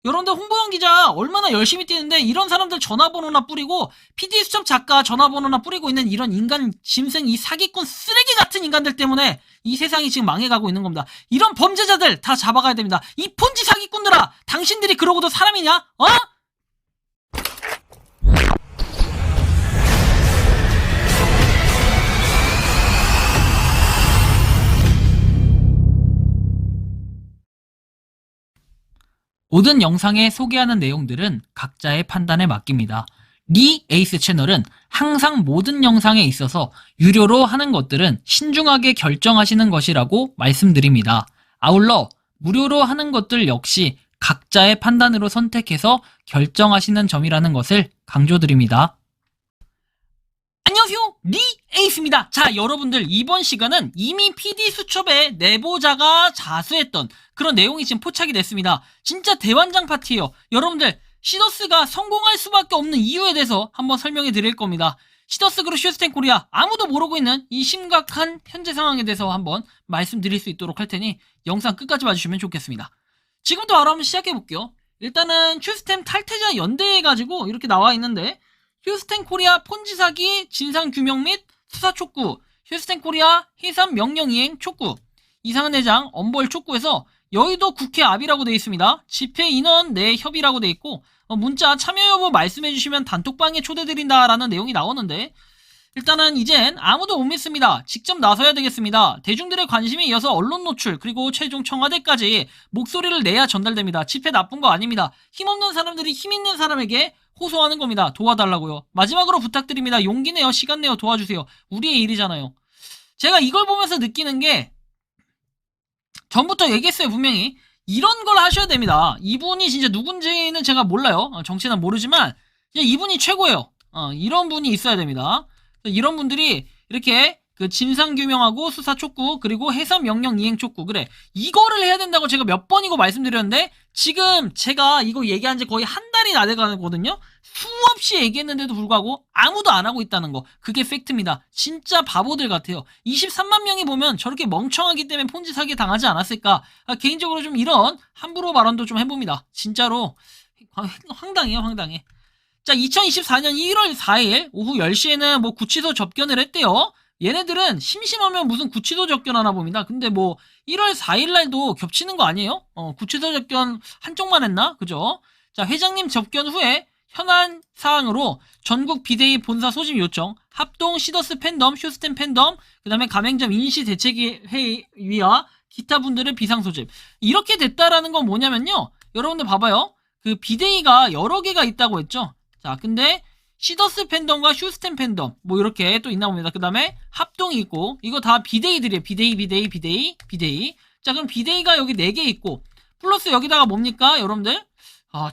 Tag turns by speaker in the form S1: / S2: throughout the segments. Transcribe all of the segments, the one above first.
S1: 여러분들 홍보영 기자 얼마나 열심히 뛰는데 이런 사람들 전화번호나 뿌리고 PD 수첩 작가 전화번호나 뿌리고 있는 이런 인간 짐승 이 사기꾼 쓰레기 같은 인간들 때문에 이 세상이 지금 망해가고 있는 겁니다. 이런 범죄자들 다 잡아가야 됩니다. 이 폰지 사기꾼들아, 당신들이 그러고도 사람이냐? 어? 모든 영상에 소개하는 내용들은 각자의 판단에 맡깁니다. 리 에이스 채널은 항상 모든 영상에 있어서 유료로 하는 것들은 신중하게 결정하시는 것이라고 말씀드립니다. 아울러 무료로 하는 것들 역시 각자의 판단으로 선택해서 결정하시는 점이라는 것을 강조드립니다. 안녕하세요, 리 에이스입니다. 자, 여러분들 이번 시간은 이미 PD 수첩에 내보자가 자수했던 그런 내용이 지금 포착이 됐습니다. 진짜 대환장 파티예요. 여러분들 시더스가 성공할 수밖에 없는 이유에 대해서 한번 설명해 드릴 겁니다. 시더스 그룹 슈스텐 코리아, 아무도 모르고 있는 이 심각한 현재 상황에 대해서 한번 말씀드릴 수 있도록 할 테니 영상 끝까지 봐주시면 좋겠습니다. 지금부터 바로 한번 시작해 볼게요. 일단은 슈스템 탈퇴자 연대해가지고 이렇게 나와 있는데, 휴스텐 코리아 폰지 사기 진상규명 및 수사 촉구, 휴스텐 코리아 해산 명령 이행 촉구, 이상한 회장 엄벌 촉구에서 여의도 국회 앞이라고 되어 있습니다. 집회 인원 내 협의라고 되어 있고, 문자 참여 여부 말씀해 주시면 단톡방에 초대드린다라는 내용이 나오는데, 일단은 이젠 아무도 못 믿습니다. 직접 나서야 되겠습니다. 대중들의 관심에 이어서 언론 노출, 그리고 최종 청와대까지 목소리를 내야 전달됩니다. 집회 나쁜 거 아닙니다. 힘없는 사람들이 힘있는 사람에게 호소하는 겁니다. 도와달라고요. 마지막으로 부탁드립니다. 용기 내요, 시간 내요, 도와주세요. 우리의 일이잖아요. 제가 이걸 보면서 느끼는 게, 전부터 얘기했어요. 분명히 이런 걸 하셔야 됩니다. 이분이 진짜 누군지는 제가 몰라요. 정치는 모르지만 이분이 최고예요. 이런 분이 있어야 됩니다. 이런 분들이 이렇게 그 진상규명하고 수사 촉구, 그리고 해산 명령 이행 촉구, 그래, 이거를 해야 된다고 제가 몇 번이고 말씀드렸는데, 지금 제가 이거 얘기한 지 거의 한 달이 나 돼가거든요. 수없이 얘기했는데도 불구하고 아무도 안 하고 있다는 거, 그게 팩트입니다. 진짜 바보들 같아요. 23만 명이 보면 저렇게 멍청하기 때문에 폰지 사기에 당하지 않았을까. 개인적으로 좀 이런 함부로 발언도 좀 해봅니다. 진짜로 황당해요, 황당해. 자, 2024년 1월 4일 오후 10시에는 뭐 구치소 접견을 했대요. 얘네들은 심심하면 무슨 구치소 접견하나 봅니다. 근데 뭐 1월 4일 날도 겹치는 거 아니에요? 구치소 접견 한쪽만 했나? 그죠? 자, 회장님 접견 후에 현안 사항으로 전국 비대위 본사 소집 요청, 합동 시더스 팬덤, 휴스텐 팬덤, 그 다음에 가맹점 인시 대책위 회의와 기타 분들의 비상 소집. 이렇게 됐다라는 건 뭐냐면요. 여러분들 봐봐요. 그 비대위가 여러 개가 있다고 했죠. 자, 근데 시더스 팬덤과 휴스텐 팬덤 뭐 이렇게 또 있나 봅니다. 그 다음에 합동이 있고, 이거 다 비대위들이에요. 비대위. 자, 그럼 비대위가 여기 4개 있고, 플러스 여기다가 뭡니까 여러분들?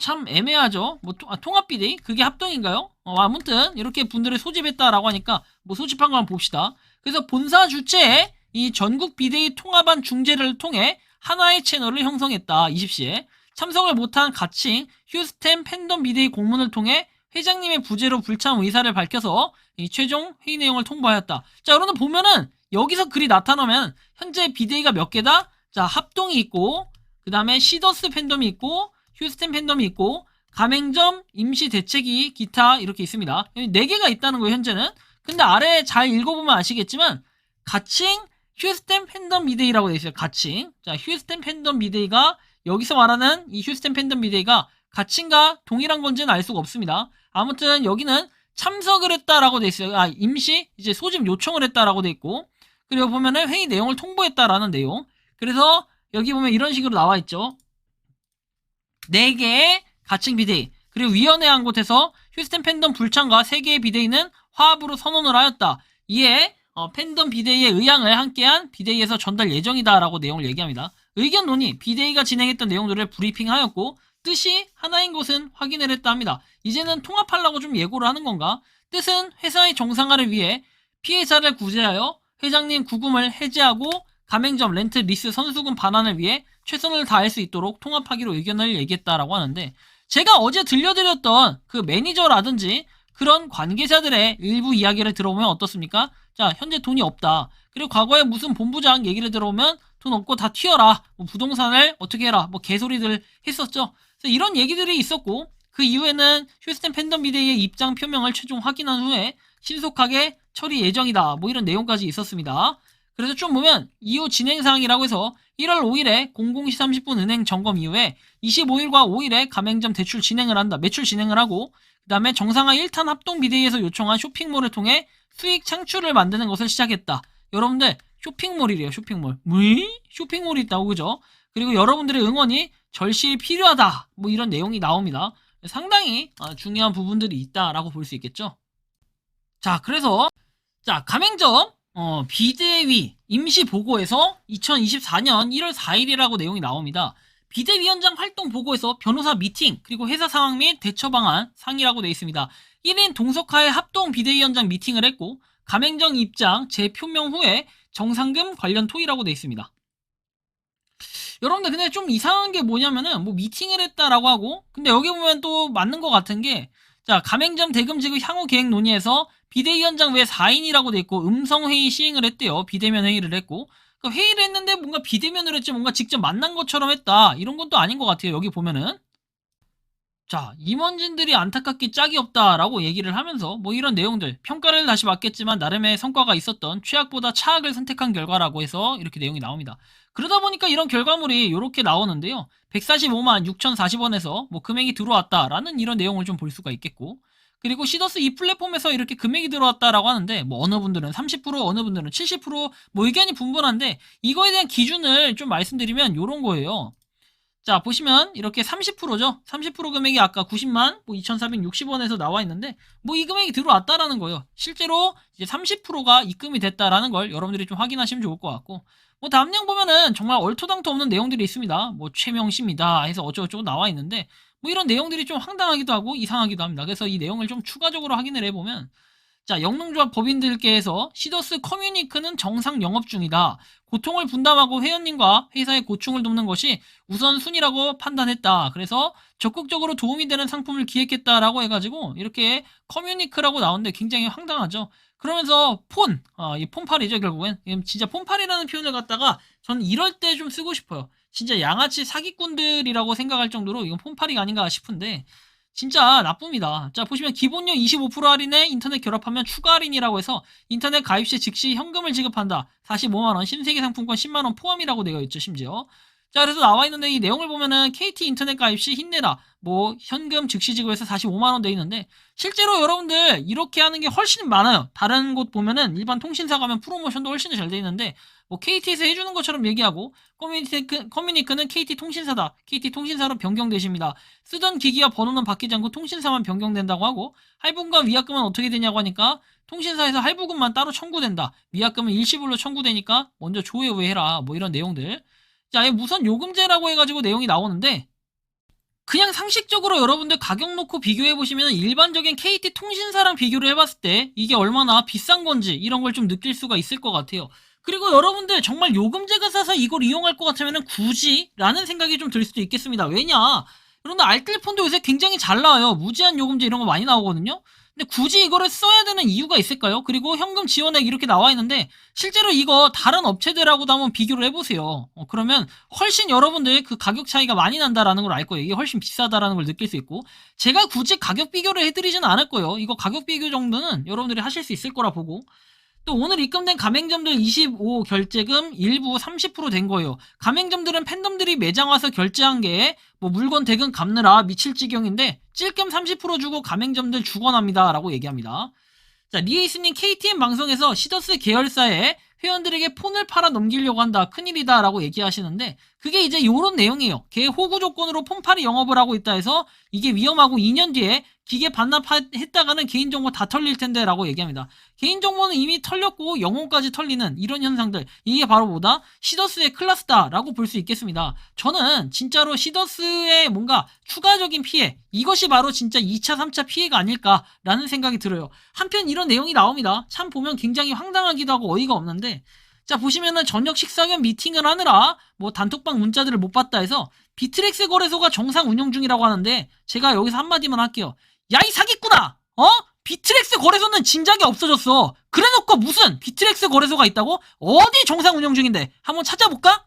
S1: 참 애매하죠. 뭐 통합 비대위? 그게 합동인가요? 아무튼 이렇게 분들을 소집했다라고 하니까 뭐 소집한 거 한번 봅시다. 그래서 본사 주체에 이 전국 비대위 통합안 중재를 통해 하나의 채널을 형성했다. 20시에 참석을 못한 가칭 휴스텐 팬덤 비대위 공문을 통해 회장님의 부재로 불참 의사를 밝혀서 이 최종 회의 내용을 통보하였다. 자, 여러분 보면은 여기서 글이 나타나면 현재 비대위가 몇 개다? 자, 합동이 있고, 그 다음에 시더스 팬덤이 있고, 휴스텐 팬덤이 있고, 가맹점 임시 대책위 기타 이렇게 있습니다. 4개가 있다는 거예요, 현재는. 근데 아래 잘 읽어보면 아시겠지만 가칭 휴스텐 팬덤 비대위라고 되어 있어요. 가칭. 자, 휴스텐 팬덤 비대위가, 여기서 말하는 이 휴스텐 팬덤 비대위가 가칭과 동일한 건지는 알 수가 없습니다. 아무튼 여기는 참석을 했다라고 돼 있어요. 임시 이제 소집 요청을 했다라고 돼 있고, 그리고 보면은 회의 내용을 통보했다라는 내용. 그래서 여기 보면 이런 식으로 나와 있죠. 4개의 가칭 비대위, 그리고 위원회 한 곳에서 휴스텐 팬덤 불참과 3개의 비대위는 화합으로 선언을 하였다. 이에 팬덤 비대위의 의향을 함께한 비대위에서 전달 예정이다라고 내용을 얘기합니다. 의견 논의, 비대위가 진행했던 내용들을 브리핑하였고, 뜻이 하나인 것은 확인을 했다 합니다. 이제는 통합하려고 좀 예고를 하는 건가? 뜻은 회사의 정상화를 위해 피해자를 구제하여 회장님 구금을 해제하고 가맹점 렌트 리스 선수금 반환을 위해 최선을 다할 수 있도록 통합하기로 의견을 얘기했다라고 하는데, 제가 어제 들려드렸던 그 매니저라든지 그런 관계자들의 일부 이야기를 들어보면 어떻습니까? 자, 현재 돈이 없다. 그리고 과거에 무슨 본부장 얘기를 들어보면 돈 없고 다 튀어라. 뭐 부동산을 어떻게 해라. 뭐 개소리들 했었죠. 그래서 그래서 이런 얘기들이 있었고, 그 이후에는 휴스턴 팬덤 비대위의 입장 표명을 최종 확인한 후에 신속하게 처리 예정이다. 뭐 이런 내용까지 있었습니다. 그래서 좀 보면 이후 진행사항이라고 해서 1월 5일에 00시 30분 은행 점검 이후에 25일과 5일에 가맹점 대출 진행을 한다. 매출 진행을 하고, 그 다음에 정상화 1탄 합동 비대위에서 요청한 쇼핑몰을 통해 수익 창출을 만드는 것을 시작했다. 여러분들 쇼핑몰이래요. 쇼핑몰. 쇼핑몰이 있다고, 그죠? 그리고 여러분들의 응원이 절실히 필요하다. 뭐 이런 내용이 나옵니다. 상당히 중요한 부분들이 있다라고 볼 수 있겠죠. 자, 그래서 가맹점 비대위 임시보고에서 2024년 1월 4일이라고 내용이 나옵니다. 비대위원장 활동 보고에서 변호사 미팅, 그리고 회사 상황 및 대처 방안 상의라고 되어 있습니다. 1인 동석하에 합동 비대위원장 미팅을 했고, 가맹점 입장 재표명 후에 정상금 관련 토의라고 되어 있습니다. 여러분들 근데 좀 이상한 게 뭐냐면은 뭐 미팅을 했다라고 하고, 근데 여기 보면 또 맞는 것 같은 게, 가맹점 대금 지급 향후 계획 논의에서 비대위원장 외 4인이라고 돼 있고 음성회의 시행을 했대요. 비대면 회의를 했고, 그러니까 회의를 했는데 뭔가 비대면으로 했지 뭔가 직접 만난 것처럼 했다, 이런 건 또 아닌 것 같아요. 여기 보면은 임원진들이 안타깝게 짝이 없다라고 얘기를 하면서 뭐 이런 내용들, 평가를 다시 받겠지만 나름의 성과가 있었던 최악보다 차악을 선택한 결과라고 해서 이렇게 내용이 나옵니다. 그러다 보니까 이런 결과물이 이렇게 나오는데요. 145만 6,040원에서 뭐 금액이 들어왔다라는 이런 내용을 좀 볼 수가 있겠고, 그리고 시더스 이 플랫폼에서 이렇게 금액이 들어왔다라고 하는데 뭐 어느 분들은 30%, 어느 분들은 70%뭐 의견이 분분한데, 이거에 대한 기준을 좀 말씀드리면 요런 거예요. 보시면 이렇게 30%죠. 30% 금액이 아까 90만 2,460원에서 나와 있는데 뭐 이 금액이 들어왔다라는 거예요. 실제로 이제 30%가 입금이 됐다라는 걸 여러분들이 좀 확인하시면 좋을 것 같고, 뭐 다음 내용 보면은 정말 얼토당토 없는 내용들이 있습니다. 뭐 최명씨입니다 해서 어쩌고저쩌고 나와 있는데 뭐 이런 내용들이 좀 황당하기도 하고 이상하기도 합니다. 그래서 이 내용을 좀 추가적으로 확인을 해보면, 영농조합 법인들께서 시더스 커뮤니크는 정상 영업 중이다. 고통을 분담하고 회원님과 회사의 고충을 돕는 것이 우선순위라고 판단했다. 그래서 적극적으로 도움이 되는 상품을 기획했다라고 해가지고 이렇게 커뮤니크라고 나오는데 굉장히 황당하죠. 그러면서 이 폰팔이죠. 결국엔 진짜 폰팔이라는 표현을 갖다가 저는 이럴 때 좀 쓰고 싶어요. 진짜 양아치 사기꾼들이라고 생각할 정도로 이건 폰팔이가 아닌가 싶은데 진짜 나쁩니다. 보시면 기본료 25% 할인에 인터넷 결합하면 추가 할인이라고 해서 인터넷 가입 시 즉시 현금을 지급한다. 45만원, 신세계 상품권 10만원 포함이라고 되어 있죠, 심지어. 그래서 나와 있는데 이 내용을 보면은 KT 인터넷 가입 시 힘내라. 뭐 현금 즉시 지급해서 45만원 되어 있는데 실제로 여러분들 이렇게 하는 게 훨씬 많아요. 다른 곳 보면은 일반 통신사 가면 프로모션도 훨씬 잘 되어 있는데 뭐 KT에서 해주는 것처럼 얘기하고, 커뮤니크는 KT 통신사다. KT 통신사로 변경되십니다. 쓰던 기기와 번호는 바뀌지 않고 통신사만 변경된다고 하고, 할부금과 위약금은 어떻게 되냐고 하니까 통신사에서 할부금만 따로 청구된다. 위약금은 일시불로 청구되니까 먼저 조회 후에 해라. 뭐 이런 내용들. 무선 요금제라고 해가지고 내용이 나오는데, 그냥 상식적으로 여러분들 가격 놓고 비교해보시면 일반적인 KT 통신사랑 비교를 해봤을 때 이게 얼마나 비싼 건지 이런 걸 좀 느낄 수가 있을 것 같아요. 그리고 여러분들 정말 요금제가 싸서 이걸 이용할 것 같으면 굳이? 라는 생각이 좀 들 수도 있겠습니다. 왜냐? 여러분들 알뜰폰도 요새 굉장히 잘 나와요. 무제한 요금제 이런 거 많이 나오거든요. 근데 굳이 이거를 써야 되는 이유가 있을까요? 그리고 현금 지원액 이렇게 나와 있는데 실제로 이거 다른 업체들하고도 한번 비교를 해보세요. 그러면 훨씬 여러분들 그 가격 차이가 많이 난다라는 걸 알 거예요. 이게 훨씬 비싸다라는 걸 느낄 수 있고, 제가 굳이 가격 비교를 해드리진 않을 거예요. 이거 가격 비교 정도는 여러분들이 하실 수 있을 거라 보고, 또 오늘 입금된 가맹점들 25 결제금 일부 30% 된 거예요. 가맹점들은 팬덤들이 매장 와서 결제한 게 뭐 물건 대금 갚느라 미칠 지경인데 찔끔 30% 주고 가맹점들 죽어납니다 라고 얘기합니다. 리에이스님, KTN 방송에서 시더스 계열사에 회원들에게 폰을 팔아 넘기려고 한다. 큰일이다 라고 얘기하시는데 그게 이제 요런 내용이에요. 걔 호구 조건으로 폰팔이 영업을 하고 있다 해서 이게 위험하고 2년 뒤에 기계 반납했다가는 개인정보 다 털릴 텐데 라고 얘기합니다. 개인정보는 이미 털렸고 영혼까지 털리는 이런 현상들, 이게 바로 뭐다? 시더스의 클라스다 라고 볼 수 있겠습니다. 저는 진짜로 시더스의 뭔가 추가적인 피해, 이것이 바로 진짜 2차 3차 피해가 아닐까라는 생각이 들어요. 한편 이런 내용이 나옵니다. 참 보면 굉장히 황당하기도 하고 어이가 없는데, 보시면은 저녁 식사 겸 미팅을 하느라 뭐 단톡방 문자들을 못 봤다 해서 비트렉스 거래소가 정상 운영 중이라고 하는데, 제가 여기서 한마디만 할게요. 야, 이 사기꾼아! 비트렉스 거래소는 진작에 없어졌어. 그래놓고 무슨 비트렉스 거래소가 있다고? 어디 정상 운영 중인데? 한번 찾아볼까?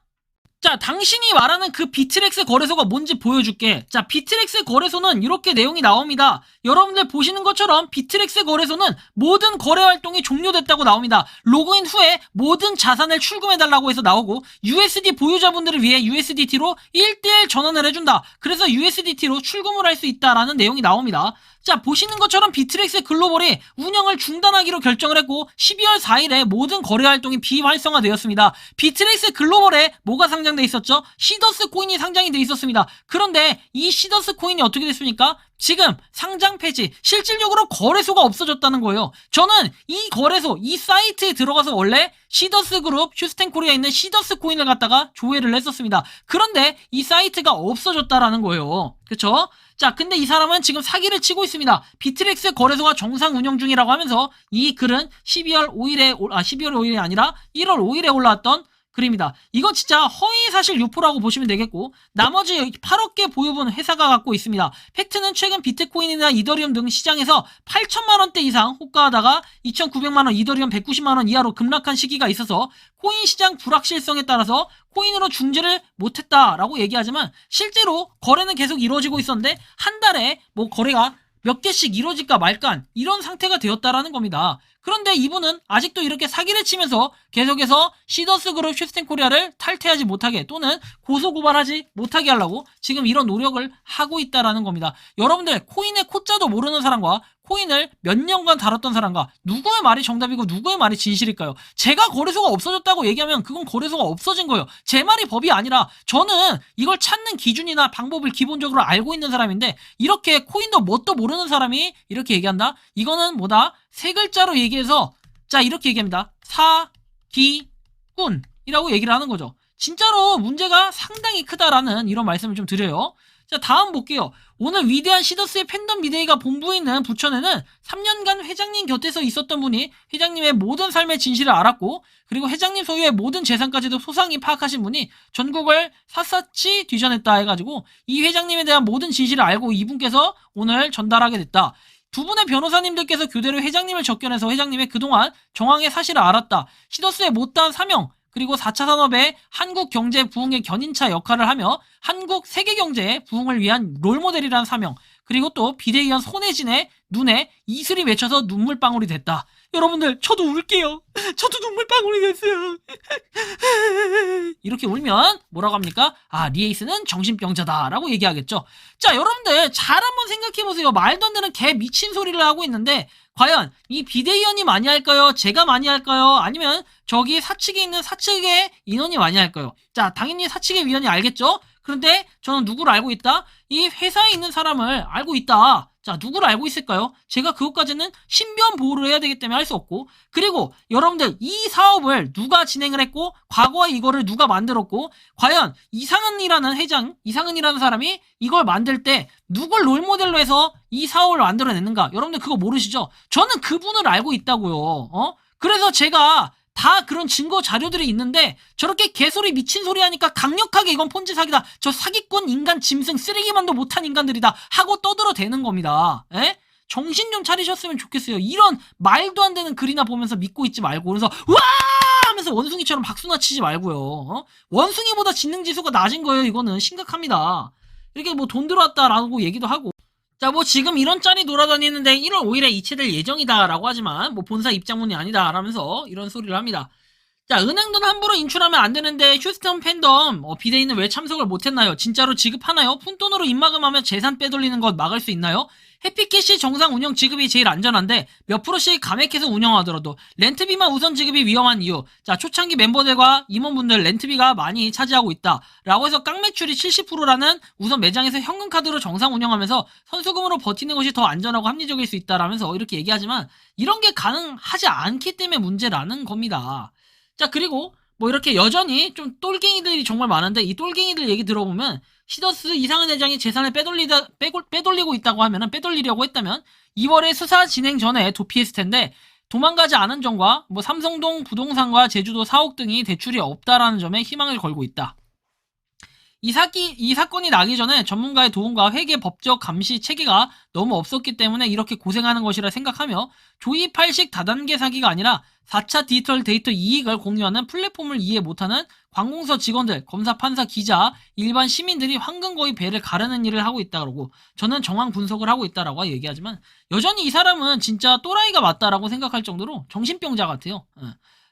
S1: 자, 당신이 말하는 그 비트렉스 거래소가 뭔지 보여줄게. 자, 비트렉스 거래소는 이렇게 내용이 나옵니다. 여러분들 보시는 것처럼 비트렉스 거래소는 모든 거래 활동이 종료됐다고 나옵니다. 로그인 후에 모든 자산을 출금해달라고 해서 나오고, USD 보유자분들을 위해 USDT로 1대1 전환을 해준다. 그래서 USDT로 출금을 할 수 있다라는 내용이 나옵니다. 자, 보시는 것처럼 비트렉스 글로벌이 운영을 중단하기로 결정을 했고 12월 4일에 모든 거래 활동이 비활성화되었습니다. 비트렉스 글로벌에 뭐가 상장돼 있었죠? 시더스 코인이 상장이 돼 있었습니다. 그런데 이 시더스 코인이 어떻게 됐습니까? 지금 상장 폐지, 실질적으로 거래소가 없어졌다는 거예요. 저는 이 거래소, 이 사이트에 들어가서 원래 시더스 그룹, 휴스텐 코리아에 있는 시더스 코인을 갖다가 조회를 했었습니다. 그런데 이 사이트가 없어졌다라는 거예요. 그쵸? 자, 근데 이 사람은 지금 사기를 치고 있습니다. 비트렉스 거래소가 정상 운영 중이라고 하면서 이 글은 12월 5일이 아니라 1월 5일에 올라왔던 글입니다. 이건 진짜 허위사실 유포라고 보시면 되겠고, 나머지 8억 개 보유분 회사가 갖고 있습니다. 팩트는 최근 비트코인이나 이더리움 등 시장에서 8천만원대 이상 호가하다가 2,900만원, 이더리움 190만원 이하로 급락한 시기가 있어서 코인 시장 불확실성에 따라서 코인으로 중지를 못했다라고 얘기하지만, 실제로 거래는 계속 이루어지고 있었는데 한 달에 뭐 거래가 몇 개씩 이루어질까 말까 이런 상태가 되었다라는 겁니다. 그런데 이분은 아직도 이렇게 사기를 치면서 계속해서 시더스 그룹 휴스텐 코리아를 탈퇴하지 못하게 또는 고소고발하지 못하게 하려고 지금 이런 노력을 하고 있다라는 겁니다. 여러분들, 코인의 코자도 모르는 사람과 코인을 몇 년간 다뤘던 사람과 누구의 말이 정답이고 누구의 말이 진실일까요? 제가 거래소가 없어졌다고 얘기하면 그건 거래소가 없어진 거예요. 제 말이 법이 아니라 저는 이걸 찾는 기준이나 방법을 기본적으로 알고 있는 사람인데, 이렇게 코인도 뭣도 모르는 사람이 이렇게 얘기한다? 이거는 뭐다? 세 글자로 얘기해서 자, 이렇게 얘기합니다. 사기꾼이라고 얘기를 하는 거죠. 진짜로 문제가 상당히 크다라는 이런 말씀을 좀 드려요. 자, 다음 볼게요. 오늘 위대한 시더스의 팬덤 미데이가 본부에 있는 부천에는 3년간 회장님 곁에서 있었던 분이 회장님의 모든 삶의 진실을 알았고, 그리고 회장님 소유의 모든 재산까지도 소상히 파악하신 분이 전국을 샅샅이 뒤져냈다 해가지고 이 회장님에 대한 모든 진실을 알고 이분께서 오늘 전달하게 됐다. 두 분의 변호사님들께서 교대로 회장님을 접견해서 회장님의 그동안 정황의 사실을 알았다. 시더스의 못다한 사명, 그리고 4차 산업의 한국 경제 부흥의 견인차 역할을 하며 한국 세계 경제의 부흥을 위한 롤모델이라는 사명, 그리고 또 비대위원 손혜진의 눈에 이슬이 맺혀서 눈물방울이 됐다. 여러분들, 저도 울게요. 저도 눈물방울이 됐어요. 이렇게 울면 뭐라고 합니까? 아, 리에이스는 정신병자다라고 얘기하겠죠. 자, 여러분들 잘 한번 생각해보세요. 말도 안 되는 개 미친 소리를 하고 있는데 과연 이 비대위원이 많이 할까요? 제가 많이 할까요? 아니면 저기 사측에 있는 사측의 인원이 많이 할까요? 자, 당연히 사측의 위원이 알겠죠? 그런데 저는 누구를 알고 있다? 이 회사에 있는 사람을 알고 있다. 자, 누구를 알고 있을까요? 제가 그것까지는 신변 보호를 해야 되기 때문에 할 수 없고, 그리고 여러분들 이 사업을 누가 진행을 했고 과거에 이거를 누가 만들었고, 과연 이상은이라는 회장, 이상은이라는 사람이 이걸 만들 때 누굴 롤모델로 해서 이 사업을 만들어냈는가? 여러분들 그거 모르시죠? 저는 그분을 알고 있다고요. 그래서 제가 다 그런 증거 자료들이 있는데 저렇게 개소리 미친 소리 하니까 강력하게 이건 폰지 사기다, 저 사기꾼 인간 짐승 쓰레기만도 못한 인간들이다 하고 떠들어대는 겁니다. 에? 정신 좀 차리셨으면 좋겠어요. 이런 말도 안 되는 글이나 보면서 믿고 있지 말고, 그래서 와 하면서 원숭이처럼 박수나 치지 말고요. 원숭이보다 지능지수가 낮은 거예요. 이거는 심각합니다. 이렇게 뭐 돈 들어왔다라고 얘기도 하고, 자, 뭐 지금 이런 짤이 돌아다니는데 1월 5일에 이체될 예정이다라고 하지만 뭐 본사 입장문이 아니다 라면서 이런 소리를 합니다. 자, 은행돈 함부로 인출하면 안 되는데 휴스턴 팬덤 비대위는 왜 참석을 못했나요? 진짜로 지급하나요? 푼돈으로 입마금하면 재산 빼돌리는 것 막을 수 있나요? 해피캐시 정상 운영 지급이 제일 안전한데 몇 프로씩 감액해서 운영하더라도 렌트비만 우선 지급이 위험한 이유. 자, 초창기 멤버들과 임원분들 렌트비가 많이 차지하고 있다 라고 해서 깡매출이 70%라는 우선 매장에서 현금카드로 정상 운영하면서 선수금으로 버티는 것이 더 안전하고 합리적일 수 있다라면서 이렇게 얘기하지만 이런 게 가능하지 않기 때문에 문제라는 겁니다. 자, 그리고 뭐 이렇게 여전히 좀 똘갱이들이 정말 많은데 이 똘갱이들 얘기 들어보면 시더스 이상은 회장이 재산을 빼돌리고 있다고 하면은, 빼돌리려고 했다면 2월에 수사 진행 전에 도피했을 텐데 도망가지 않은 점과 뭐 삼성동 부동산과 제주도 사옥 등이 대출이 없다라는 점에 희망을 걸고 있다. 이 사건이 나기 전에 전문가의 도움과 회계 법적 감시 체계가 너무 없었기 때문에 이렇게 고생하는 것이라 생각하며 조이팔식 다단계 사기가 아니라 4차 디지털 데이터 이익을 공유하는 플랫폼을 이해 못하는 관공서 직원들, 검사, 판사, 기자, 일반 시민들이 황금거의 배를 가르는 일을 하고 있다고 저는 정황 분석을 하고 있다라고 얘기하지만 여전히 이 사람은 진짜 또라이가 맞다라고 생각할 정도로 정신병자 같아요.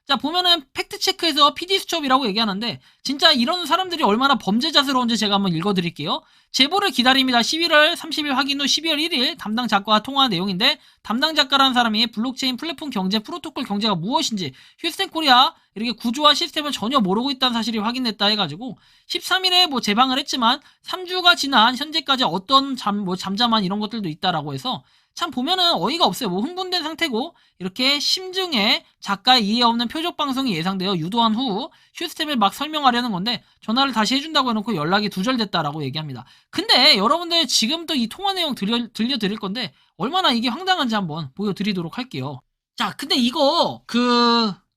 S1: 자, 보면은 팩트체크에서 PD수첩이라고 얘기하는데 진짜 이런 사람들이 얼마나 범죄자스러운지 제가 한번 읽어드릴게요. 제보를 기다립니다. 11월 30일 확인 후 12월 1일 담당 작가와 통화한 내용인데 담당 작가라는 사람이 블록체인 플랫폼 경제 프로토콜 경제가 무엇인지 휴스텐 코리아 이렇게 구조와 시스템을 전혀 모르고 있다는 사실이 확인됐다 해가지고 13일에 뭐 재방을 했지만 3주가 지난 현재까지 어떤 잠잠한 이런 것들도 있다라고 해서 참 보면은 어이가 없어요. 뭐 흥분된 상태고 이렇게 심증에 작가의 이해 없는 표적 방송이 예상되어 유도한 후 휴스템을 막 설명하려는 건데 전화를 다시 해준다고 해놓고 연락이 두절됐다라고 얘기합니다. 근데 여러분들 지금 또 이 통화 내용 들려드릴 건데 얼마나 이게 황당한지 한번 보여드리도록 할게요. 자, 근데 이거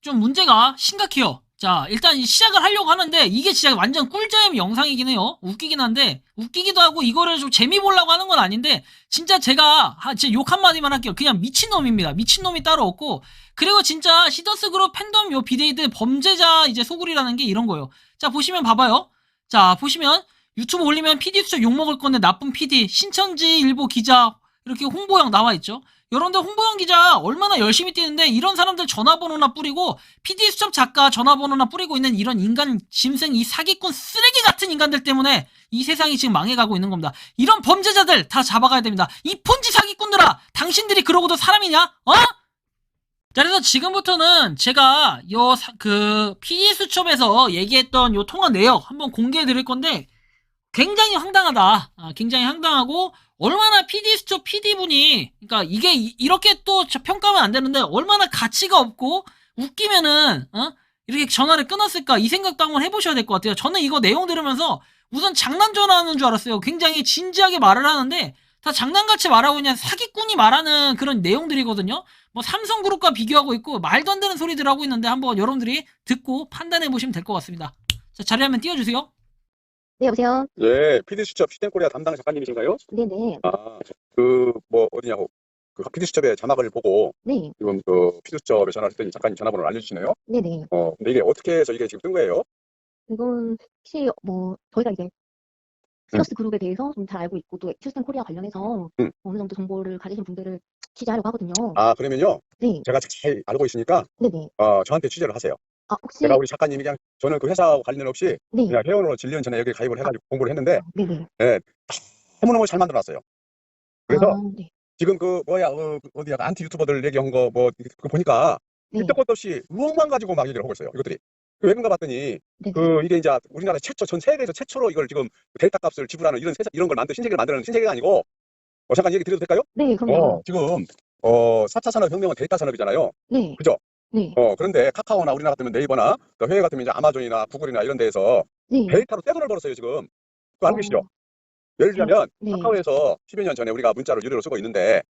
S1: 좀 문제가 심각해요. 자, 일단 시작을 하려고 하는데 이게 진짜 완전 꿀잼 영상이긴 해요. 웃기긴 한데 웃기기도 하고 이거를 좀 재미 보려고 하는 건 아닌데 진짜 제가 진짜 욕 한마디만 할게요. 그냥 미친놈입니다. 미친놈이 따로 없고 그리고 진짜 시더스 그룹 팬덤 요 비데이드 범죄자 이제 소굴이라는 게 이런 거예요. 자, 보시면 봐봐요. 자, 보시면 유튜브 올리면 PD 수첩 욕먹을 건데 나쁜 PD 신천지 일보 기자 이렇게 홍보형 나와 있죠. 여러분들 홍보형 기자 얼마나 열심히 뛰는데 이런 사람들 전화번호나 뿌리고 PD 수첩 작가 전화번호나 뿌리고 있는 이런 인간 짐승 이 사기꾼 쓰레기 같은 인간들 때문에 이 세상이 지금 망해가고 있는 겁니다. 이런 범죄자들 다 잡아가야 됩니다. 이 폰지 사기꾼들아 당신들이 그러고도 사람이냐? 어? 자, 그래서 지금부터는 제가 PD 수첩에서 얘기했던 요 통화 내역 한번 공개해 드릴 건데 굉장히 황당하다. 굉장히 황당하고 얼마나 PD수첩 PD분이 그러니까 이게 이렇게 또 평가하면 안 되는데 얼마나 가치가 없고 웃기면은 이렇게 전화를 끊었을까 이 생각도 한번 해보셔야 될 것 같아요. 저는 이거 내용 들으면서 우선 장난 전화하는 줄 알았어요. 굉장히 진지하게 말을 하는데 다 장난같이 말하고 그냥 사기꾼이 말하는 그런 내용들이거든요. 뭐 삼성그룹과 비교하고 있고 말도 안 되는 소리들 하고 있는데 한번 여러분들이 듣고 판단해 보시면 될 것 같습니다. 자, 자리 한번 띄워주세요.
S2: 네, 여보세요?
S3: 예, PD수첩 휴스텐코리아 담당 작가님이신가요?
S2: 네네.
S3: 뭐, 어디냐고. PD수첩의 자막을 보고,
S2: 네,
S3: 지금 PD수첩에 전화를 했더니 작가님 전화번호를 알려주시네요.
S2: 네네.
S3: 근데 이게 어떻게 해서 이게 지금 뜬 거예요?
S2: 이건 혹시 저희가 이제 시더스 그룹에 대해서 좀 잘 알고 있고 또 휴스턴 코리아 관련해서 어느 정도 정보를 가지신 분들을 취재하려고 하거든요.
S3: 그러면요.
S2: 네,
S3: 제가 잘 알고 있으니까,
S2: 네네.
S3: 저한테 취재를 하세요.
S2: 혹시
S3: 제가 우리 작가님이 그냥, 저는 그 회사하고 관련 없이,
S2: 네,
S3: 그냥 회원으로 진년 전에 여기 가입을 해가지고 공부를 했는데,
S2: 네네.
S3: 예, 너무너무 잘 만들어놨어요. 그래서
S2: 네,
S3: 지금 어디야, 안티 유튜버들 얘기한 거, 그거 보니까,
S2: 네,
S3: 밑도 것도 없이 의혹만 가지고 막 얘기를 하고 있어요. 이것들이. 왜 그런가 봤더니,
S2: 네네.
S3: 이게 이제 우리나라 전 세계에서 최초로 이걸 지금 데이터 값을 지불하는 이런 걸 신세계를 만드는 신세계가 아니고, 잠깐 얘기 드려도 될까요?
S2: 네, 그럼요.
S3: 지금, 4차 산업혁명은 데이터 산업이잖아요.
S2: 네,
S3: 그죠?
S2: 네,
S3: 그런데 카카오나 우리나라 같으면 네이버나, 또 해외 같으면 이제 아마존이나 구글이나 이런 데에서
S2: 네.
S3: 데이터로 떼돈을 벌었어요, 지금. 그거 알고 계시죠? 예를 들자면,
S2: 네,
S3: 카카오에서 10여 년 전에 우리가 문자를 유료로 쓰고 있는데,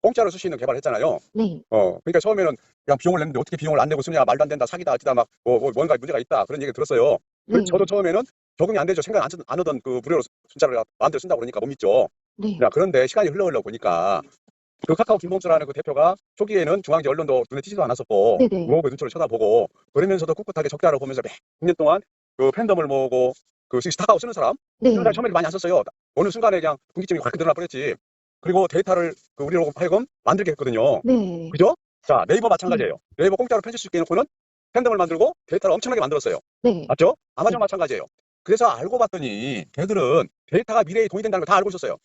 S3: 공짜로 쓸 수 있는 개발을 했잖아요.
S2: 네,
S3: 그러니까 처음에는 그냥 비용을 냈는데 어떻게 비용을 안 내고 쓰냐, 말도 안 된다, 사기다, 어찌다, 뭔가 문제가 있다, 그런 얘기를 들었어요.
S2: 네,
S3: 저도 처음에는 적응이 안 되죠. 생각 안 하던 무료로 문자를 마음대로 쓴다고 그러니까 못 믿죠.
S2: 네,
S3: 그런데 시간이 흘러 보니까 카카오 김봉수라는 그 대표가 초기에는 중앙지 언론도 눈에 띄지도 않았었고,
S2: 네네.
S3: 의혹의 눈초를 쳐다보고, 그러면서도 꿋꿋하게 적자를 보면서 몇 년 동안 팬덤을 모으고, 카카오 쓰는 사람,
S2: 네,
S3: 처음에는 많이 안 썼어요. 어느 순간에 그냥 분기점이 확 늘어나 버렸지. 그리고 데이터를 우리로 하여금 만들게 했거든요.
S2: 네,
S3: 그죠? 자, 네이버 마찬가지예요. 네이버 공짜로 편집 수 있게 해놓고는 팬덤을 만들고 데이터를 엄청나게 만들었어요.
S2: 네,
S3: 맞죠? 아마존
S2: 네.
S3: 마찬가지예요. 그래서 알고 봤더니 걔들은 데이터가 미래에 돈이 된다는 걸 다 알고 있었어요.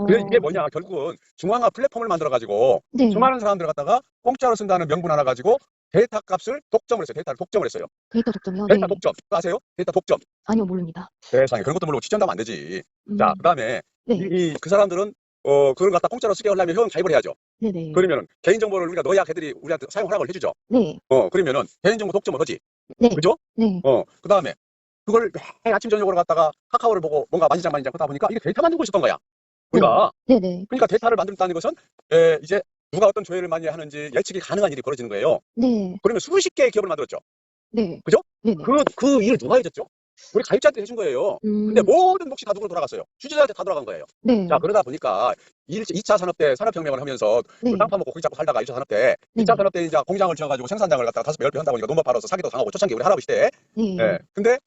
S3: 그래서 이게 뭐냐, 결국은 중앙화 플랫폼을 만들어가지고
S2: 네.
S3: 수많은 사람들 갖다가 공짜로 쓴다는 명분 하나 가지고 데이터 값을 독점을 했어요. 데이터를 독점을 했어요.
S2: 데이터 독점이요?
S3: 데이터
S2: 네.
S3: 독점. 그거 아세요? 데이터 독점.
S2: 아니요, 모릅니다.
S3: 세상에. 그런 것도 모르고 취재한다면 안 되지. 자,
S2: 음,
S3: 그 다음에
S2: 네,
S3: 그 사람들은 그걸 갖다 공짜로 쓰게 하려면 회원 가입을 해야죠.
S2: 네네.
S3: 그러면은 개인정보를 우리가 넣어야 걔들이 우리한테 사용 허락을 해주죠.
S2: 네,
S3: 그러면은 개인정보 독점을 하지.
S2: 네,
S3: 그죠?
S2: 네,
S3: 그 다음에 그걸 매일 아침 저녁으로 갖다가 카카오를 보고 뭔가 만지작 하다 보니까 이게 데이터 만들고 있었던 거야. 우리가.
S2: 네네.
S3: 그러니까 데이터를 만든다는 것은 이제 누가 어떤 조회를 많이 하는지 예측이 가능한 일이 벌어지는 거예요.
S2: 네,
S3: 그러면 수십 개의 기업을 만들었죠.
S2: 네,
S3: 그죠?
S2: 네네.
S3: 그 일을 누가 해줬죠? 우리 가입자한테 해준 거예요. 근데 모든 몫이 다 누구로 돌아갔어요? 취재자한테 다 돌아간 거예요.
S2: 네.
S3: 자, 그러다 보니까 2차 산업 때 산업혁명을 하면서
S2: 네.
S3: 땅 파먹고 고기 잡고 살다가 2차 산업 때,
S2: 네.
S3: 2차 산업 때 이제 공장을 지어가지고 생산장을 갖다가 5배, 10배 한다 보니까 논밭 팔아서 사기도 당하고 초창기 우리 할아버지 때.
S2: 네.
S3: 예. 근데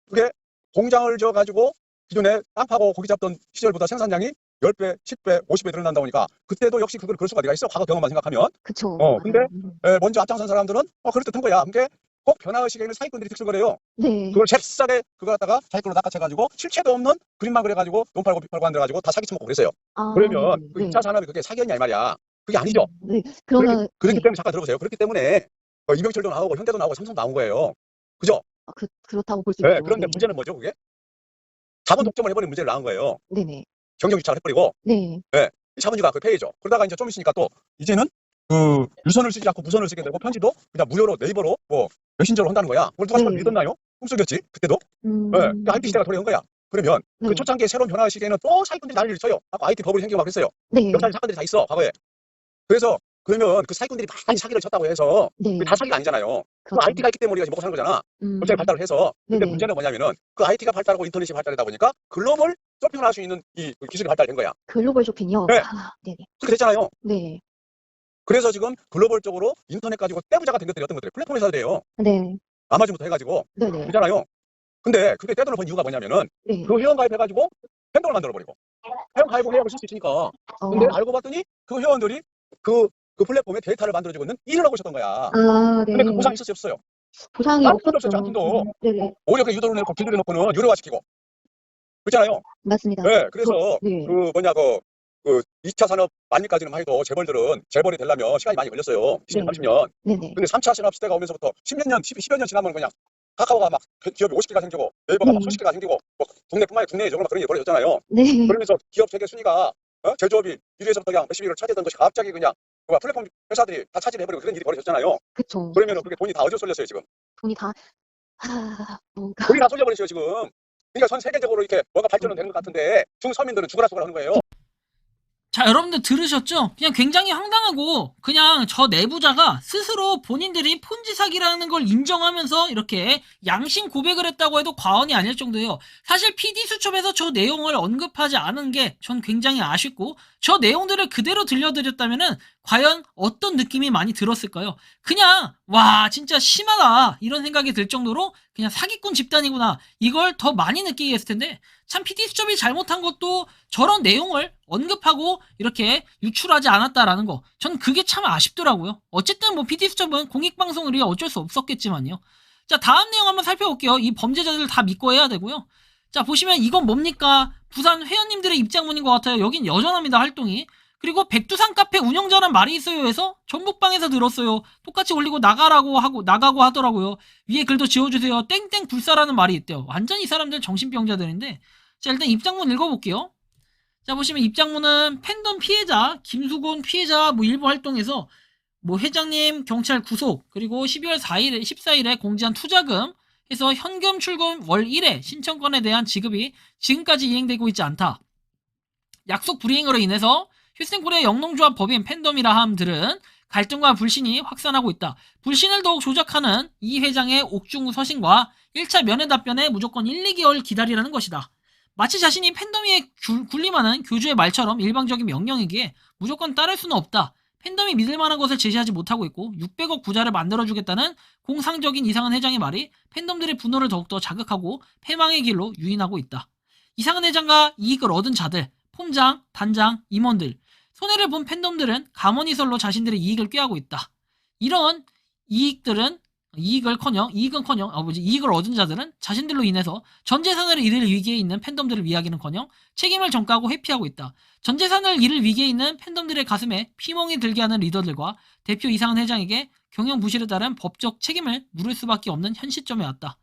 S3: 그게 공장을 지어가지고 기존에 땅 파고 고기 잡던 시절보다 생산량이 10배, 10배, 50배 늘어난다 보니까 그때도 역시 그걸 그럴 수가 어디가 있어? 과거 경험만 생각하면.
S2: 그쵸.
S3: 근데
S2: 맞아요.
S3: 먼저 앞장선 사람들은 그럴 듯한 거야. 그게 꼭 변화의식에는 사기꾼들이 특수를 거래요.
S2: 네.
S3: 그걸 잽싸게 그거 갖다가 자기 걸로 낚아채가지고 실체도 없는 그림만 그려가지고 돈 팔고 빚 팔고 한데가지고 다 사기 쳐먹고 그랬어요.
S2: 아,
S3: 그러면
S2: 네네.
S3: 그
S2: 네.
S3: 2차 산업이 그게 사기였냐 이 말이야. 그게 아니죠.
S2: 네. 그러면
S3: 그렇기
S2: 네.
S3: 때문에 잠깐 들어보세요. 그렇기 때문에 이병철도 나오고 현대도 나오고 삼성도 나온 거예요. 그죠?
S2: 그렇다고 볼 수
S3: 네.
S2: 있죠.
S3: 그런데
S2: 네.
S3: 문제는 뭐죠, 그게? 자본 독점을 해버린 문제를 낳은 거예요.
S2: 네네.
S3: 경영 유착을 해버리고,
S2: 네.
S3: 자본주의가 그 폐해죠. 그러다가 이제 좀 있으니까 또 이제는 그 유선을 쓰지 않고 무선을 쓰게 되고 편지도 그냥 무료로 네이버로 뭐 메신저로 한다는 거야. 그걸 누가
S2: 네.
S3: 정말 믿었나요? 꿈속이었지 그때도. 그 IP 시대가 돌아온 거야. 그러면
S2: 네.
S3: 그 초창기의 새로운 변화 시기에는 또 사기꾼들이 난리를 쳐요. 아까 IT 버블이 생기고 막 그랬어요.
S2: 네.
S3: 여러 가지 사건들이 다 있어 과거에. 그래서 그러면 그 사기꾼들이 많이 사기를 쳤다고 해서
S2: 네.
S3: 그게 다 사기가 아니잖아요. 그
S2: 그렇죠.
S3: IT가 있기 때문에 우리가 지금 먹고 사는 거잖아. 갑자기 발달을 해서. 근데
S2: 네네.
S3: 문제는 뭐냐면은 그 IT가 발달하고 인터넷이 발달하다 보니까 글로벌 쇼핑을 할 수 있는 이 기술이 발달된 거야.
S2: 글로벌 쇼핑이요?
S3: 네.
S2: 네네.
S3: 그렇게 됐잖아요.
S2: 네.
S3: 그래서 지금 글로벌적으로 인터넷 가지고 떼부자가 된 것들이 어떤 것들이 플랫폼 회사들이에요.
S2: 네.
S3: 아마존부터 해가지고.
S2: 네네.
S3: 그렇잖아요. 근데 그게 떼돈을 번 이유가 뭐냐면은
S2: 네.
S3: 그 회원 가입해가지고 팬덤을 만들어버리고 회원 가입을 해야 쓸 수 있으니까. 근데 알고 봤더니 그 회원들이 그 플랫폼에 데이터를 만들어주고 있는 일을 하고 있었던 거야.
S2: 네.
S3: 근데 그 보상이 있었어요, 없어요?
S2: 보상이
S3: 한 푼도
S2: 없었죠.
S3: 없었죠, 한 푼도.
S2: 네네.
S3: 오히려 그 유도를 내고 길들여 놓고는 유료화시키고. 그렇잖아요.
S2: 맞습니다.
S3: 네, 그래서
S2: 네.
S3: 그 2차 산업 만기까지는 해도 재벌이 되려면 시간이 많이 걸렸어요. 20년,
S2: 네.
S3: 30년.
S2: 네네.
S3: 근데 3차 산업 시대가 오면서부터 10여 년 지나면 그냥 카카오가 막 기업이 50개가 생기고 네이버가 막 수십 개가 생기고 뭐 국내뿐만 아니라 국내적으로 막 그런 일이 벌어졌잖아요.
S2: 네.
S3: 그러면서 기업 세계 순위가 제조업이 1위에서부터 그냥 몇십 위를 차지했던 것이 갑자기 그냥 플랫폼 회사들이 다 차지를 해버리고 그런 일이 벌어졌잖아요.
S2: 그쵸.
S3: 그러면 그게 돈이 다 어디서 쏠렸어요 지금?
S2: 돈이 다 뭔가
S3: 돈이 다 쏠려버렸어요 지금. 그러니까 전 세계적으로 이렇게 뭔가 발전은 되는 것 같은데 중서민들은 죽어라 하는 거예요.
S1: 자, 여러분들 들으셨죠? 그냥 굉장히 황당하고 그냥 저 내부자가 스스로 본인들이 폰지 사기라는 걸 인정하면서 이렇게 양심 고백을 했다고 해도 과언이 아닐 정도예요. 사실 PD수첩에서 저 내용을 언급하지 않은 게 전 굉장히 아쉽고 저 내용들을 그대로 들려드렸다면은 과연 어떤 느낌이 많이 들었을까요? 그냥 와 진짜 심하다 이런 생각이 들 정도로 그냥 사기꾼 집단이구나 이걸 더 많이 느끼게 했을 텐데 참 PD수첩이 잘못한 것도 저런 내용을 언급하고 이렇게 유출하지 않았다라는 거. 전 그게 참 아쉽더라고요. 어쨌든 뭐 PD수첩은 공익방송을 어쩔 수 없었겠지만요. 자, 다음 내용 한번 살펴볼게요. 이 범죄자들을 다 믿고 해야 되고요. 자, 보시면 이건 뭡니까? 부산 회원님들의 입장문인 것 같아요. 여긴 여전합니다, 활동이. 그리고 백두산 카페 운영자란 말이 있어요 해서 전북방에서 들었어요. 똑같이 올리고 나가고 하더라고요. 위에 글도 지워주세요. 땡땡 불사라는 말이 있대요. 완전 이 사람들 정신병자들인데. 자, 일단 입장문 읽어볼게요. 자, 보시면 입장문은 팬덤 피해자, 김수곤 피해자 일부 활동에서 회장님 경찰 구속, 그리고 12월 14일에 공지한 투자금 해서 현금 출금 월 1회 신청권에 대한 지급이 지금까지 이행되고 있지 않다. 약속 불이행으로 인해서 휴스텐코리아 영농조합 법인 팬덤이라 함들은 갈등과 불신이 확산하고 있다. 불신을 더욱 조작하는 이 회장의 옥중 서신과 1차 면회 답변에 무조건 1, 2개월 기다리라는 것이다. 마치 자신이 팬덤이에 군림하는 교주의 말처럼 일방적인 명령이기에 무조건 따를 수는 없다. 팬덤이 믿을 만한 것을 제시하지 못하고 있고 600억 부자를 만들어주겠다는 공상적인 이상한 회장의 말이 팬덤들의 분노를 더욱더 자극하고 패망의 길로 유인하고 있다. 이상한 회장과 이익을 얻은 자들, 폼장, 단장, 임원들, 손해를 본 팬덤들은 감언이설로 자신들의 이익을 꾀하고 있다. 이런 이익은 이익을 얻은 자들은 자신들로 인해서 전 재산을 잃을 위기에 있는 팬덤들을 이야기는커녕 책임을 전가하고 회피하고 있다. 전 재산을 잃을 위기에 있는 팬덤들의 가슴에 피멍이 들게 하는 리더들과 대표 이상한 회장에게 경영 부실에 따른 법적 책임을 물을 수밖에 없는 현 시점에 왔다.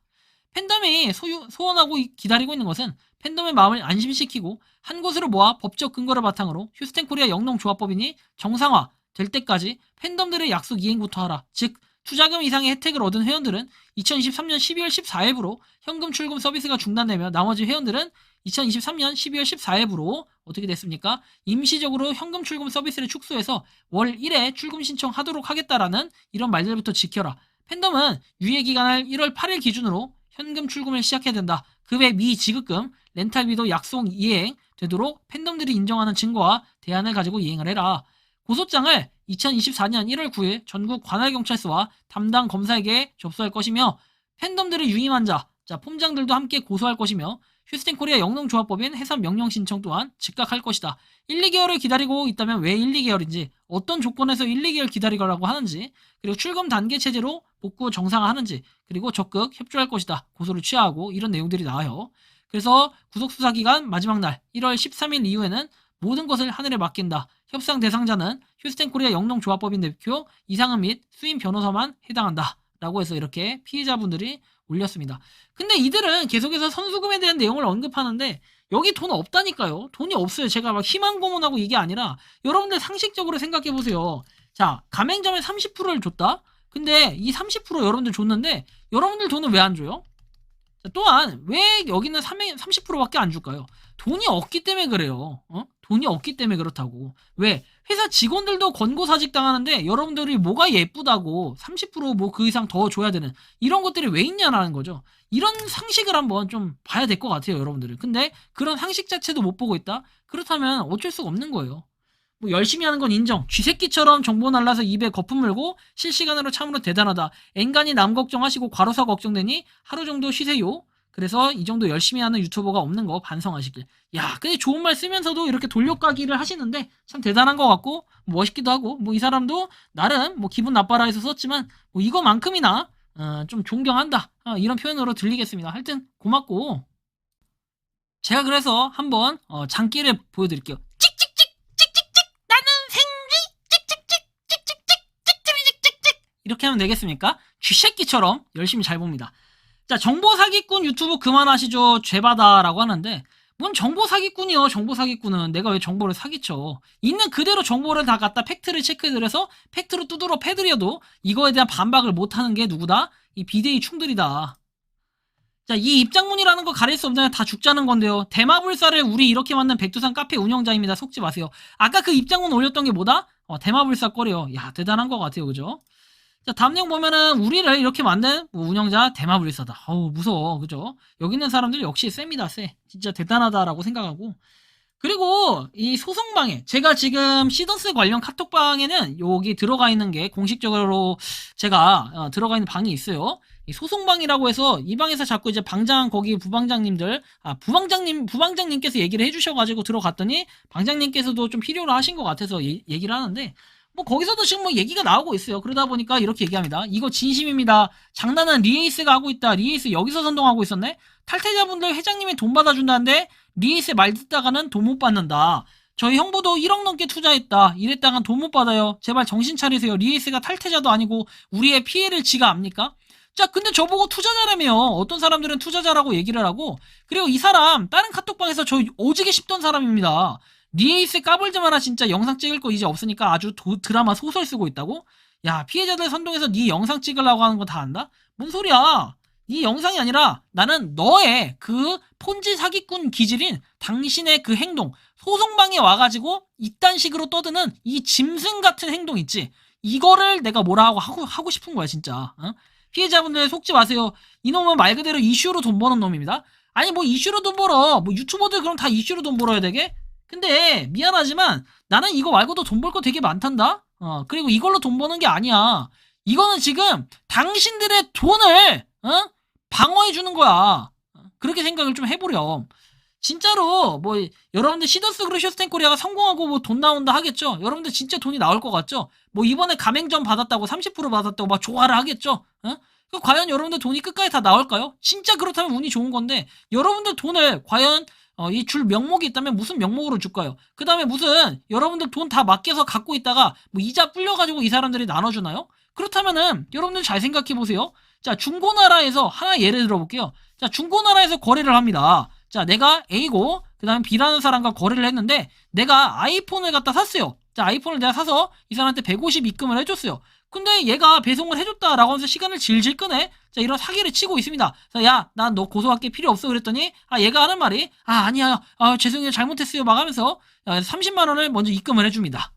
S1: 팬덤이 소원하고 기다리고 있는 것은 팬덤의 마음을 안심시키고 한 곳으로 모아 법적 근거를 바탕으로 휴스텐코리아 영농조합법인이 정상화 될 때까지 팬덤들의 약속 이행부터 하라. 즉 투자금 이상의 혜택을 얻은 회원들은 2023년 12월 14일부로 현금 출금 서비스가 중단되며 나머지 회원들은 2023년 12월 14일부로 어떻게 됐습니까? 임시적으로 현금 출금 서비스를 축소해서 월 1회 출금 신청하도록 하겠다라는 이런 말들부터 지켜라. 팬덤은 유예 기간을 1월 8일 기준으로 현금 출금을 시작해야 된다. 그 외 미지급금, 렌탈비도 약속 이행 되도록 팬덤들이 인정하는 증거와 대안을 가지고 이행을 해라. 고소장을 2024년 1월 9일 전국 관할경찰서와 담당 검사에게 접수할 것이며 팬덤들을 유임한 자, 폼장들도 함께 고소할 것이며 휴스텐코리아 영농조합법인 해산 명령 신청 또한 즉각할 것이다. 1, 2개월을 기다리고 있다면 왜 1, 2개월인지, 어떤 조건에서 1, 2개월 기다리라고 하는지, 그리고 출금 단계 체제로 복구 정상화하는지, 그리고 적극 협조할 것이다. 고소를 취하하고 이런 내용들이 나와요. 그래서 구속수사기간 마지막 날 1월 13일 이후에는 모든 것을 하늘에 맡긴다. 협상 대상자는 휴스텐코리아 영농조합법인 대표 이상은 및 수임 변호사만 해당한다. 라고 해서 이렇게 피해자분들이 올렸습니다. 근데 이들은 계속해서 선수금에 대한 내용을 언급하는데 여기 돈 없다니까요. 돈이 없어요. 제가 막 희망 고문하고 이게 아니라 여러분들 상식적으로 생각해 보세요. 자, 가맹점에 30%를 줬다. 근데 이 30% 여러분들 줬는데 여러분들 돈은 왜 안 줘요? 자, 또한 왜 여기는 30%밖에 안 줄까요? 돈이 없기 때문에 그래요. 돈이 없기 때문에 그렇다고. 왜? 회사 직원들도 권고사직 당하는데 여러분들이 뭐가 예쁘다고 30% 그 이상 더 줘야 되는 이런 것들이 왜 있냐라는 거죠. 이런 상식을 한번 좀 봐야 될 것 같아요, 여러분들은. 근데 그런 상식 자체도 못 보고 있다? 그렇다면 어쩔 수가 없는 거예요. 뭐 열심히 하는 건 인정. 쥐새끼처럼 정보 날라서 입에 거품 물고 실시간으로 참으로 대단하다. 엔간히 남 걱정하시고 과로사 걱정되니 하루 정도 쉬세요. 그래서 이 정도 열심히 하는 유튜버가 없는 거 반성하시길. 야, 근데 좋은 말 쓰면서도 이렇게 돌려가기를 하시는데 참 대단한 것 같고 멋있기도 하고 뭐 이 사람도 나름 뭐 기분 나빠라 해서 썼지만 뭐 이거만큼이나 좀 존경한다. 이런 표현으로 들리겠습니다. 하여튼 고맙고 제가 그래서 한번 장기를 보여드릴게요. 찍찍찍 찍찍찍 나는 생쥐 찍찍찍 찍찍찍 찍찍찍찍 이렇게 하면 되겠습니까? 쥐새끼처럼 열심히 잘 봅니다. 자, 정보 사기꾼 유튜브 그만하시죠. 죄바다라고 하는데 뭔 정보 사기꾼이요. 정보 사기꾼은 내가 왜 정보를 사기쳐. 있는 그대로 정보를 다 갖다 팩트를 체크해드려서 팩트로 두드러 패드려도 이거에 대한 반박을 못하는 게 누구다? 이 비대위 충들이다. 자, 이 입장문이라는 거 가릴 수 없나요? 다 죽자는 건데요. 대마불사를 우리 이렇게 만든 백두산 카페 운영자입니다. 속지 마세요. 아까 그 입장문 올렸던 게 뭐다? 대마불사 거래요. 야, 대단한 것 같아요. 그죠? 자, 다음 내용 보면은 우리를 이렇게 만든 운영자 대마불사다. 어우, 무서워. 그죠? 여기 있는 사람들 역시 셉니다. 세. 진짜 대단하다라고 생각하고. 그리고 이 소송방에 제가 지금 시더스 관련 카톡방에는 여기 들어가 있는 게 공식적으로 제가 들어가 있는 방이 있어요. 이 소송방이라고 해서 이 방에서 자꾸 이제 방장 거기 부방장님들 부방장님께서 얘기를 해주셔가지고 들어갔더니 방장님께서도 좀 필요로 하신 것 같아서 얘기를 하는데 뭐 거기서도 지금 뭐 얘기가 나오고 있어요. 그러다 보니까 이렇게 얘기합니다. 이거 진심입니다. 장난은 리에이스가 하고 있다. 리에이스 여기서 선동하고 있었네. 탈퇴자분들 회장님이 돈 받아준다는데 리에이스 말 듣다가는 돈 못 받는다. 저희 형부도 1억 넘게 투자했다. 이랬다간 돈 못 받아요. 제발 정신 차리세요. 리에이스가 탈퇴자도 아니고 우리의 피해를 지가 압니까? 자, 근데 저보고 투자자라며. 어떤 사람들은 투자자라고 얘기를 하고, 그리고 이 사람 다른 카톡방에서 저 오지게 씹던 사람입니다. 리에이스 까불지 마라. 진짜 영상 찍을 거 이제 없으니까 아주 드라마 소설 쓰고 있다고? 야, 피해자들 선동해서 네 영상 찍으려고 하는 거 다 안다? 뭔 소리야? 이 영상이 아니라 나는 너의 그 폰지 사기꾼 기질인 당신의 그 행동, 소송방에 와가지고 이딴 식으로 떠드는 이 짐승 같은 행동 있지? 이거를 내가 뭐라 하고 싶은 거야, 진짜. 피해자분들 속지 마세요. 이놈은 말 그대로 이슈로 돈 버는 놈입니다. 아니, 뭐 이슈로 돈 벌어. 뭐 유튜버들 그럼 다 이슈로 돈 벌어야 되게? 근데 미안하지만 나는 이거 말고도 돈 벌 거 되게 많단다. 그리고 이걸로 돈 버는 게 아니야. 이거는 지금 당신들의 돈을 방어해 주는 거야. 그렇게 생각을 좀 해보렴. 진짜로 뭐 여러분들 시더스 그룹 휴스텐코리아가 성공하고 뭐 돈 나온다 하겠죠. 여러분들 진짜 돈이 나올 것 같죠. 뭐 이번에 가맹점 받았다고 30% 받았다고 막 좋아를 하겠죠. 과연 여러분들 돈이 끝까지 다 나올까요? 진짜 그렇다면 운이 좋은 건데 여러분들 돈을 과연 이 줄 명목이 있다면 무슨 명목으로 줄까요? 그 다음에 무슨 여러분들 돈 다 맡겨서 갖고 있다가 뭐 이자 불려가지고 이 사람들이 나눠주나요? 그렇다면은 여러분들 잘 생각해보세요. 자, 중고나라에서 하나 예를 들어볼게요. 자, 중고나라에서 거래를 합니다. 자, 내가 A고 그 다음에 B라는 사람과 거래를 했는데 내가 아이폰을 갖다 샀어요. 자, 아이폰을 내가 사서 이 사람한테 150 입금을 해줬어요. 근데 얘가 배송을 해줬다라고 하면서 시간을 질질 끄네? 자, 이런 사기를 치고 있습니다. 자, 야, 난 너 고소할 게 필요 없어. 그랬더니, 얘가 하는 말이, 아니야. 죄송해요. 잘못했어요. 막 하면서, 30만 원을 먼저 입금을 해줍니다.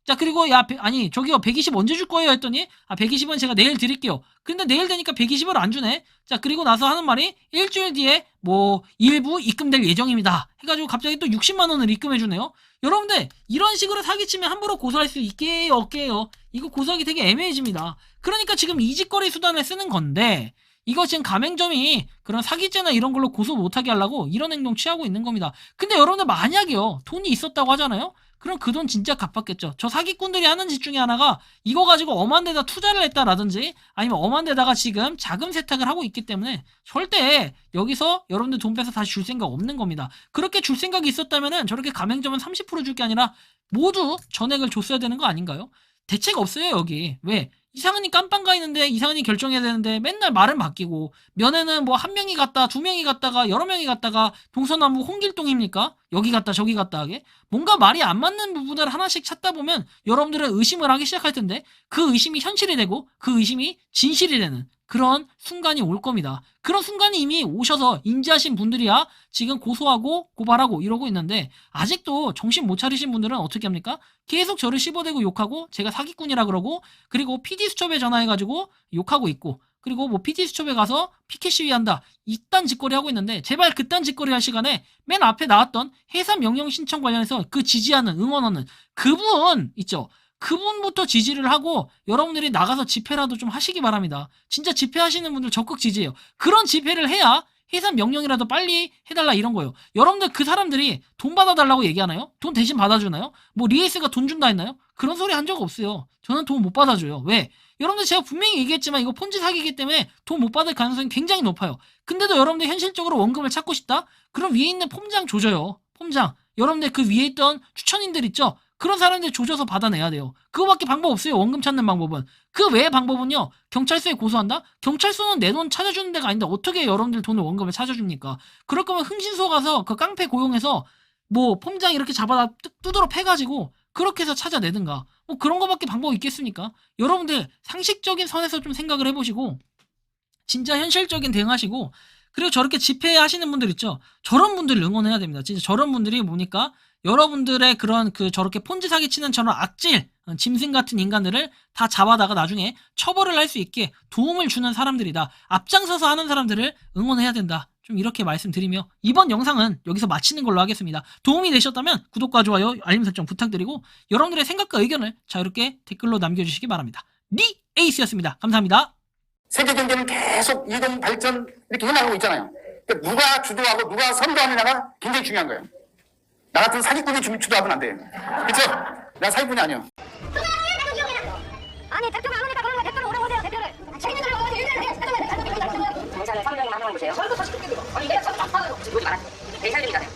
S1: 자, 그리고 야, 아니 저기요 120 언제 줄 거예요 했더니 120은 제가 내일 드릴게요. 근데 내일 되니까 120을 안 주네. 자, 그리고 나서 하는 말이 일주일 뒤에 뭐 일부 입금될 예정입니다 해가지고 갑자기 또 60만 원을 입금해 주네요. 여러분들 이런 식으로 사기치면 함부로 고소할 수 있게요 없게요? 이거 고소하기 되게 애매해집니다. 그러니까 지금 이직거래 수단을 쓰는 건데 이거 지금 가맹점이 그런 사기죄나 이런 걸로 고소 못하게 하려고 이런 행동 취하고 있는 겁니다. 근데 여러분들 만약에요 돈이 있었다고 하잖아요. 그럼 그 돈 진짜 갚았겠죠. 저 사기꾼들이 하는 짓 중에 하나가 이거 가지고 엄한 데다 투자를 했다라든지 아니면 엄한 데다가 지금 자금 세탁을 하고 있기 때문에 절대 여기서 여러분들 돈 빼서 다시 줄 생각 없는 겁니다. 그렇게 줄 생각이 있었다면은 저렇게 가맹점은 30% 줄 게 아니라 모두 전액을 줬어야 되는 거 아닌가요? 대책 없어요 여기. 왜? 이상한이 깜빵 가 있는데 이상한이 결정해야 되는데 맨날 말은 바뀌고 면회는 뭐 한 명이 갔다 두 명이 갔다가 여러 명이 갔다가 동서남북 홍길동입니까? 여기 갔다 저기 갔다 하게 뭔가 말이 안 맞는 부분을 하나씩 찾다 보면 여러분들은 의심을 하기 시작할 텐데 그 의심이 현실이 되고 그 의심이 진실이 되는 그런 순간이 올 겁니다. 그런 순간이 이미 오셔서 인지하신 분들이야 지금 고소하고 고발하고 이러고 있는데 아직도 정신 못 차리신 분들은 어떻게 합니까? 계속 저를 씹어대고 욕하고 제가 사기꾼이라 그러고 그리고 PD수첩에 전화해가지고 욕하고 있고 그리고 뭐 PD수첩에 가서 피켓 시위한다 이딴 짓거리 하고 있는데 제발 그딴 짓거리 할 시간에 맨 앞에 나왔던 해산 명령 신청 관련해서 그 지지하는 응원하는 그분 있죠. 그분부터 지지를 하고 여러분들이 나가서 집회라도 좀 하시기 바랍니다. 진짜 집회하시는 분들 적극 지지해요. 그런 집회를 해야 해산 명령이라도 빨리 해달라 이런 거예요. 여러분들 그 사람들이 돈 받아달라고 얘기하나요? 돈 대신 받아주나요? 뭐 리에이스가 돈 준다 했나요? 그런 소리 한 적 없어요. 저는 돈 못 받아줘요. 왜? 여러분들 제가 분명히 얘기했지만 이거 폰지 사기이기 때문에 돈 못 받을 가능성이 굉장히 높아요. 근데도 여러분들 현실적으로 원금을 찾고 싶다? 그럼 위에 있는 폼장 조져요. 폼장. 여러분들 그 위에 있던 추천인들 있죠? 그런 사람들 조져서 받아내야 돼요. 그거밖에 방법 없어요. 원금 찾는 방법은. 그 외의 방법은요. 경찰서에 고소한다? 경찰서는 내 돈 찾아주는 데가 아닌데 어떻게 여러분들 돈을 원금을 찾아줍니까? 그럴 거면 흥신소 가서 그 깡패 고용해서 뭐 폼장 이렇게 잡아다 두드러 패가지고 그렇게 해서 찾아내든가 뭐 그런 거밖에 방법이 있겠습니까? 여러분들 상식적인 선에서 좀 생각을 해보시고 진짜 현실적인 대응하시고 그리고 저렇게 집회하시는 분들 있죠? 저런 분들을 응원해야 됩니다. 진짜 저런 분들이 뭡니까? 여러분들의 그런 그 저렇게 폰지 사기치는 저런 악질 짐승 같은 인간들을 다 잡아다가 나중에 처벌을 할 수 있게 도움을 주는 사람들이다. 앞장서서 하는 사람들을 응원해야 된다. 좀 이렇게 말씀드리며 이번 영상은 여기서 마치는 걸로 하겠습니다. 도움이 되셨다면 구독과 좋아요, 알림 설정 부탁드리고 여러분들의 생각과 의견을 자유롭게 댓글로 남겨주시기 바랍니다. 에이스였습니다. 감사합니다.
S4: 세계 경제는 계속 이동 발전 이렇게 해나가고 있잖아요. 그러니까 누가 주도하고 누가 선도하느냐가 굉장히 중요한 거예요. 나 같은 사기꾼이 주도하면 안 돼. 그렇죠? 나 사기꾼이 아니야.
S5: 아니 대표가 안 오니까 그러는 거야. 대표를 오라고 하세요. 대표를 책임을 오라고 하세요.
S6: 경찰을 선정이 한 명을 보세요. 저희도 사실 뜯기고. 아니 이게 참 답답하고 요즘 많아. 대살림이잖아요.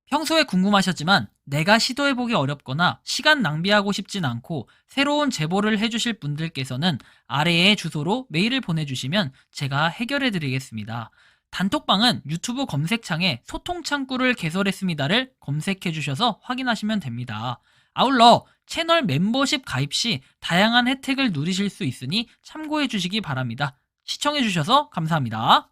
S1: 평소에 궁금하셨지만 내가 시도해보기 어렵거나 시간 낭비하고 싶진 않고 새로운 제보를 해주실 분들께서는 아래의 주소로 메일을 보내주시면 제가 해결해드리겠습니다. 단톡방은 유튜브 검색창에 소통창구를 개설했습니다를 검색해주셔서 확인하시면 됩니다. 아울러 채널 멤버십 가입 시 다양한 혜택을 누리실 수 있으니 참고해주시기 바랍니다. 시청해주셔서 감사합니다.